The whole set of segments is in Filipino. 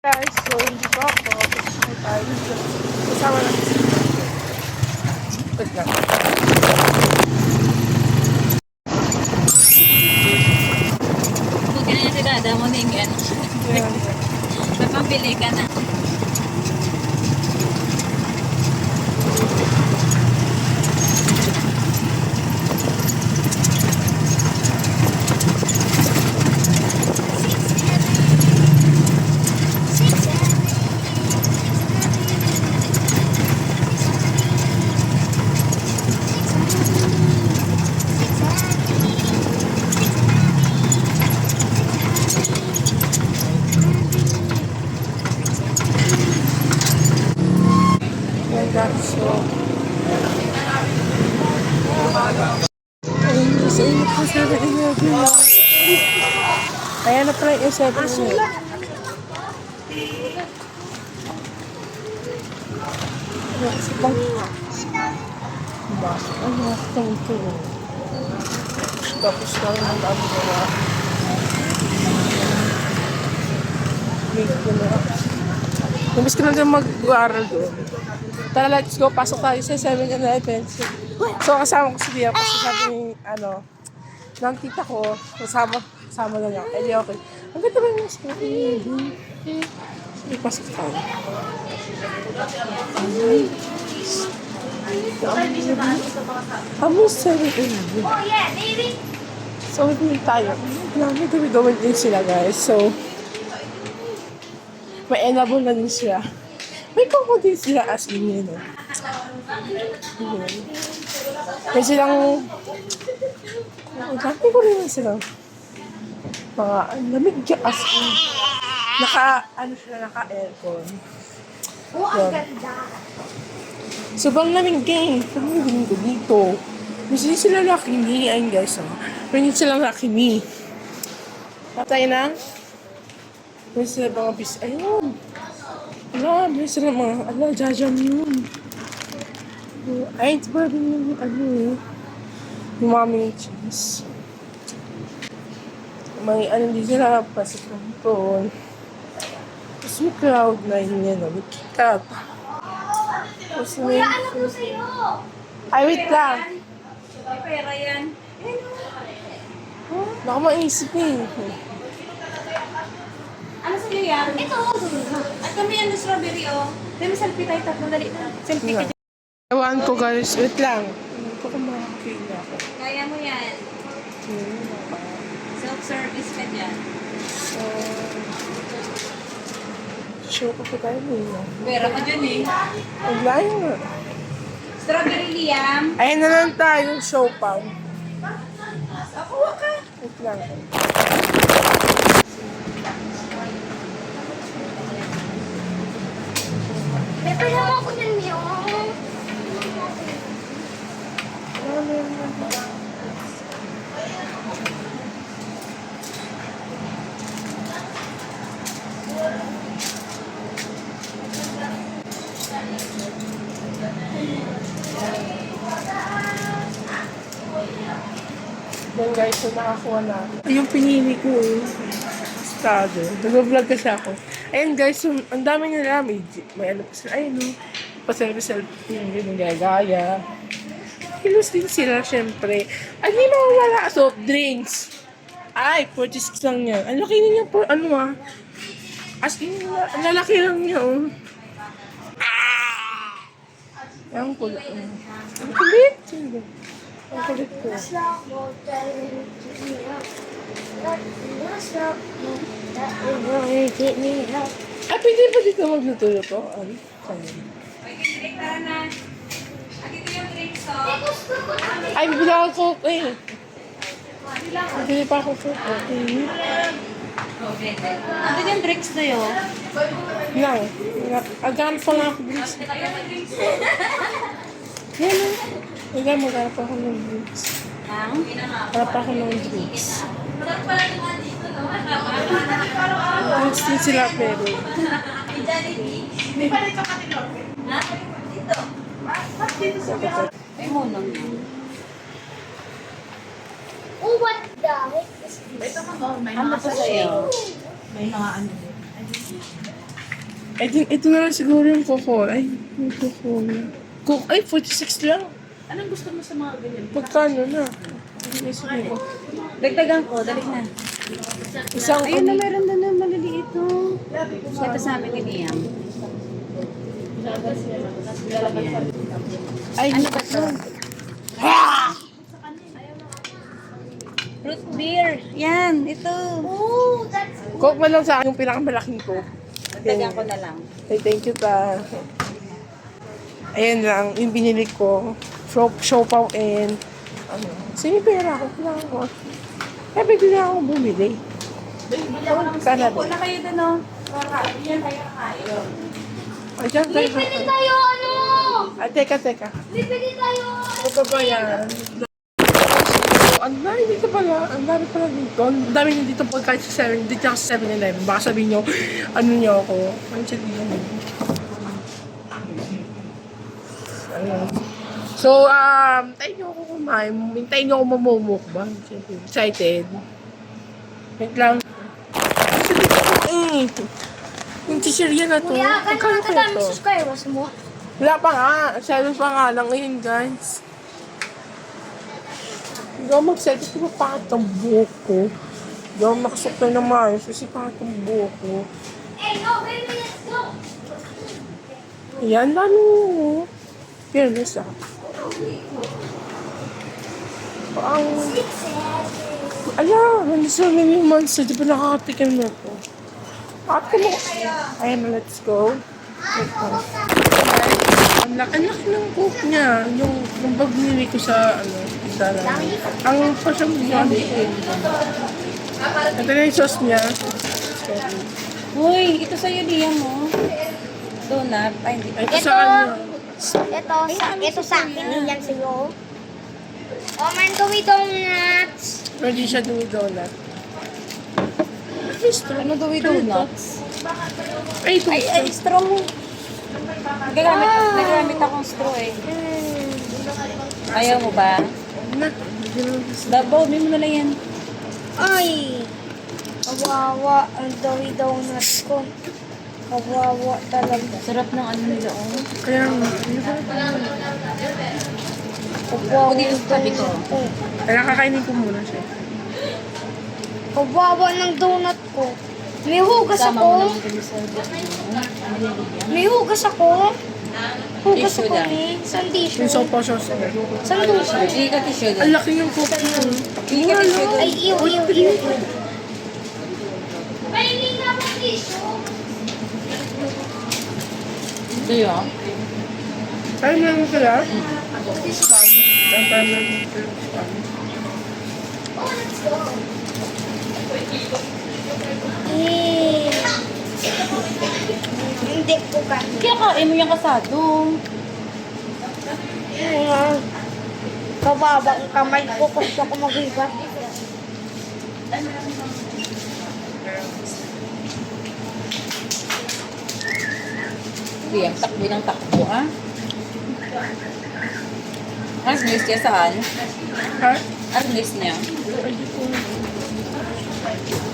Guys, so hindi ko ako. Kasi tayo. Kasama natin si Wait lang. Buti na si Dada mo na yung ano. Napambili ka na. So, ayun, sa inyo po sa inyo. Ayan na pala yung 7 minutes. Kasi bang bakit? Ano ako ito? Tapos lang ang dami nila. Make ko na. Namiss ko lang din mag-aaral doon. Tara, let's go. Pasok tayo sa 7-Eleven. So, kasama ko si Dia kasi sabi ni, ng tita ko, kasama na niya. Eh, di okay. Ang ganda ba yung 7-Eleven? Sige, pasok tayo. Kami 7-Eleven. So, hindi tayo. May gawin din sila, guys. So, may enable na din sila. May koko din sila as in yun. May silang... Dami ko rin silang mga lamig as in. Naka-aircon. Oh, ang ganda. Sobrang lamig eh. Pagmigin ko dito. Kasi sila nakimi. Ayun guys, Pwede sila nakimi. Patay na. May sila mga bis... Ayun. May sila mga... Jajam yun. Ay, ito ba rin yung yung mami cheese. May din sila. Pasok ng phone. Tapos may cloud na yun yan. May kikat. Tapos may... Ano ko sa'yo? Ay, wait lang. May pera yan. Baka maisip eh. Ano sa'yo yan? Ito. At kami yan na strawberry, oh. Dami selfie tayo tatlo. Dali na. Selfie ka dyan. Ewan ko guys. Wait lang. Hindi ko kumakakita ako. Kaya mo yan. Self-service ka dyan. So... Show ko pa tayo nila. Pera ka dyan eh. Online nga. Strawberry Liam. Ayun na lang tayo. Show pa. Ako ka. Wait lang. May pala ako dyan yung... Then guys, so nakakuha na. Yung pinili ko eh. Estado. Nag-vlog kasi ako. Ayun guys, so, ang dami nila. May ano pa sila. Ayun no. Pa-selfie yung gaya. Kilos din sila syempre. Ay, hindi mawawala. Soft drinks. Ay, 46 lang yan. Ang laki niya po. Ano As in, ang lalaki lang niya Ang kulit. Ang kulit. Ang kulit ko. Ay, pwede ba dito magluto-luto? Ano? Okay, tara na. At ito yung drinks, oh. Ay, bibili ako coke eh. Bibili pa ako coke. Okay. Ano yung drinks na yun? Lang. Agam pa nga ako drinks. Yan o. Agam, maghanap pa ako ng drinks. Hanap pa ako ng drinks. Drinks din sila pero. May palito ka dito. Ha? Dito. May munong yan. Oh, what the heck is this? Ano pa sa'yo? May mga ano din. Ito na lang siguro yung Coca-Cola. Ay, yung Coca-Cola. Ay, 46 lang. Anong gusto mo sa mga ganyan? Pagkano na? Ay, sige. Dagdagan ko, dali na. Isang Ayun na, meron na maliliit to. Ito sa amin ni Liam. Ay, Ano ba to? Root beer. Yan, ito. Oh, that's Coke man lang sa akin yung pinakamalaking Coke. Dagdagan ko na lang. Ay, thank you pa. Ayan lang, yung binili ko. Siopaw and ano. Sino yung pera ko? Kailangan ko. Kaya pwede na akong bumili. Sana Upo din. na kayo dun, oh. Yan kayo kayo. Ay, dyan tayo. bibili tayo, ano? Ay, teka. Bibili tayo. Ano pa ba yan? Ang dami dito pala. Ang dami pala dito. Ang dami nyo dito pagkain sa 7. Dito ako sa 7-Eleven. Baka sabihin nyo, ano nyo ako. Ano siya dito? Ayun. So, tayo nyo ako kumain. Hintayin nyo ako mamumukbang. Siyempre, excited. Wait lang. Yung t-shirt na to. Kuya, Magkano gano'n kaya kadami to? subscribers mo? Wala pa nga. Shadow pa nga lang ngayon, guys. Hindi ako mag-set. Ito na pangat ang buhok ko. Hindi ako nakasuklay na maayos kasi pangat ang buhok ko. Hey, no, baby, let's go. Ayan, dami mo. Fearless ah. Ang... Ala, nandito sa mini monster. Di ba nakakatikim na to? Ate mo. Ayan, let's go. Wait lang. Ang laki ng cook niya. Yung bag nili ko sa, dala. Ang pasyang buwan. Ito na yung sauce niya. Uy, ito sa'yo, Liam, oh. Donut. Ay, hindi. Ito sa kanya. Ito sa akin, yan sa'yo. Oh, man, gawin donuts. Pwede siya doing donut. Ano gawin donuts? Ay, ito. Ay, straw mo. Nagamit akong straw, eh. Ayaw mo ba? Na. Dabaw, may mo na lang yan. Ay, kawawa ang dawi donuts ko. Kawawa talaga. Sarap ng ano nila, oh. Kaya nga. Kawawa Dito ng sa tabi ko. donut ko. Kaya kakainin ko muna siya. Kawawa ng donut ko. May hugas Sama mo ako. naman kami sa Liam. May hugas ako. Hugas Tissue ako lang. ni. Saan tissue? Yung sopa sauce. Saan tissue? Hindi ka tissue Ang din. laki ng cook niya. Hindi ka tissue din. Ay, iyo. Pahingi na ako tissue. Ito yun. Tayo na lang sila. Spam. Tayo na lang spam. Oh, let's go. Eh. Hindi ko ka. Kaya kain mo yung kasado. Kababa ang kamay ko kasi ako mag-iba. Liam, takbo ng takbo, ha? Arnis niya saan? Ha? Arnis niya.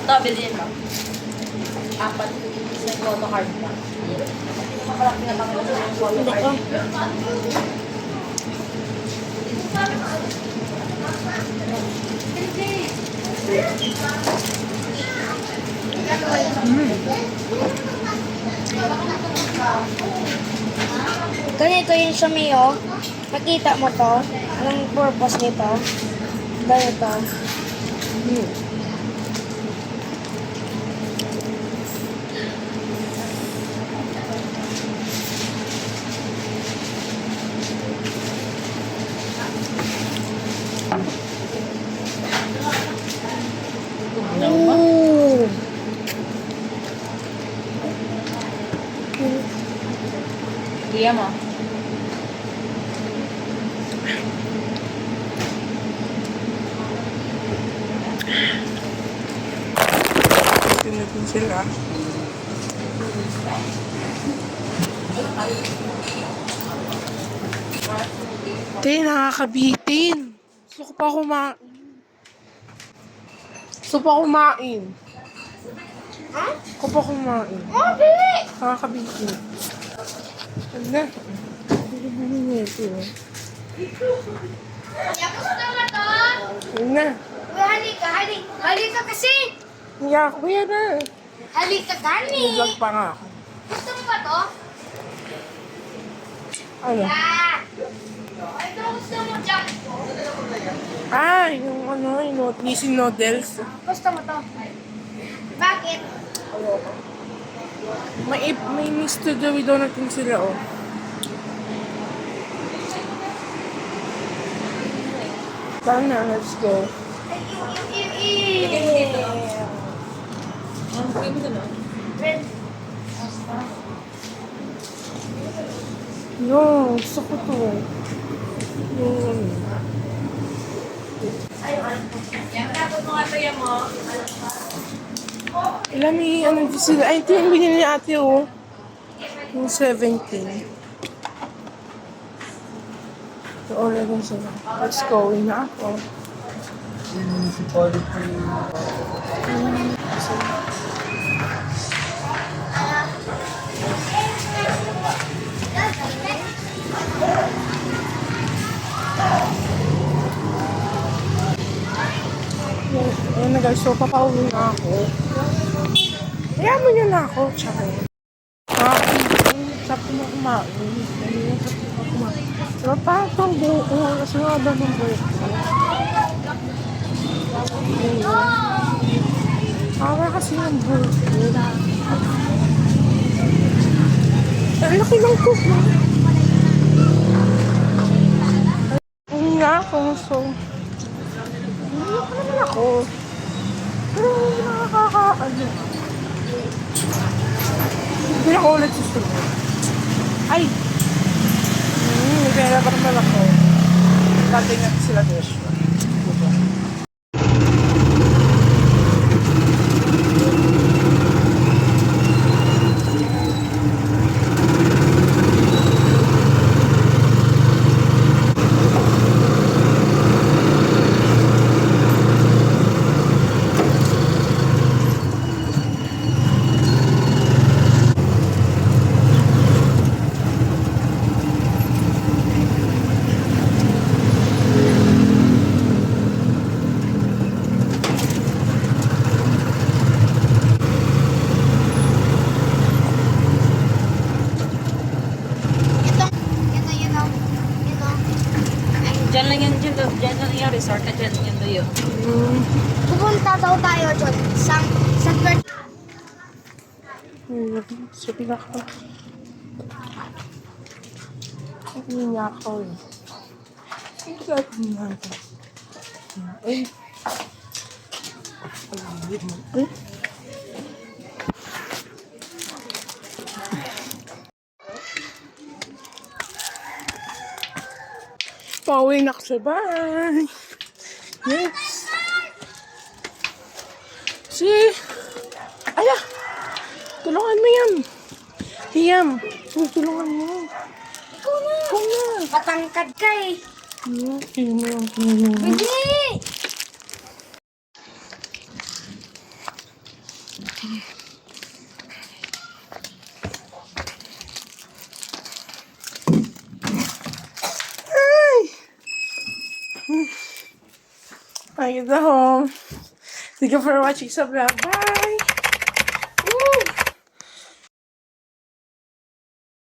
Tabi din ba? Apat. Sa photo card ba? Hindi ko. Ganito yung sumiyo. Nakita mo to? Anong purpose nito? Ganito. Ooh. Liam, ah. Tinatin sila. Te, nakakabitin. Gusto ko pa kumain. Gusto pa kumain. Ha? Ako pa kumain. Oh, dili! Nakakabigil. Ano na? Bili niya ito. Kuya, gusto mo to? Ano na? Kuya, halika, halika. Halika kasi! Hiya ko yan na. Halika, gani! Vlog pa nga ako. Gusto mo ba to? Ano? Ah! Ito gusto mo dyan. Ah, yung ano, yung missing noodles. Gusto mo to? Bakit? May Mr. Joey Donatin sila, oh. Tara na, let's go. Red. Yo, gusto ko to. Yung, Yan, tapos mga tuya mo. ilan may ano din sila. Ay, ito yung binili ni ate, oh. Yung 17. So, order din sila. Let's go. Uwi na ako. Ayun na guys, so papauwi na ako. Kaya mo nyo na ako, tsaka. Sabi mo kumain. Ayun, sabi mo kumain. Pero parang itong buhok ko, kasi nga ba ng buhok ko? Para kasi ng buhok ko. Ang laki ng cook mo. Ayun nga ako, so. Ayun ka naman ako. Pero hindi nakakakaano. Hindi ako ulit susunod. Ay! May pera pa naman ako. Tatay natin sila Joshua. Diba? Diyan lang yan, diyan lang yung resort na dyan yung tuyo. Pupunta daw tayo dyan. Sa third. Sabi na ako. Sabi niya ako eh. Ang gagawin natin. Ay. Ay. Pauwi na ako sa bahay. Yes. Si. Ala. Tulungan mo yan. Hiyam. Tulungan mo. Ikaw na. Ikaw na. Matangkad ka eh. Hiyam mo lang. Hiyam mo. Hindi. I get the home. Thank you for watching sa vlog. Bye!